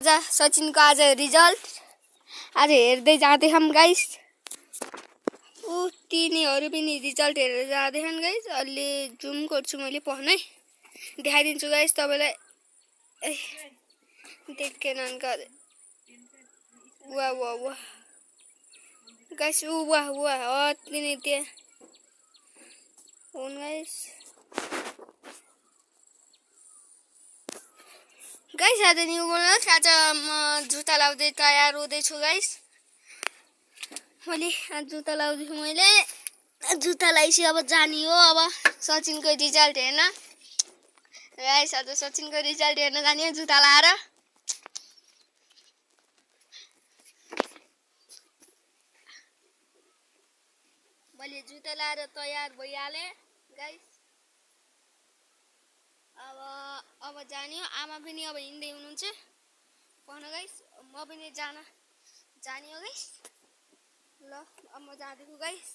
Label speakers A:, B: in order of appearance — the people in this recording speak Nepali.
A: सचिनको आज रिजल्ट आज हेर्दै जाँदैछौँ गाइस। तिनीहरू पनि रिजल्ट हेरेर जाँदैछन् गाइस। अलि जुम गर्छु मैले पढ्नै देखाइदिन्छु गाइस तपाईँलाई। देखेन वाह वाह वाह गाइस वाह वाह तिनी त्यहाँ हुन् गाइस। गाइस आज न्यू बोनस आज म जुत्ता लाउँदै तयार हुँदैछु गाइस। मैले जुत्ता लाउँदैछु मैले जुत्ता लगाइसकेँ अब जाने हो। अब सचिनको रिजल्ट हेर्न गाइस। आज सचिनको रिजल्ट हेर्न जाने हो जुत्ता लाएर। मैले जुत्ता लाएर तयार भइहालेँ गाइस। अब जाने हो। आमा पनि अब हिँड्दै हुनुहुन्छ पढ्न गाइस। म पनि जाने हो गाइस। ल अब म जाँदैछु गाइस।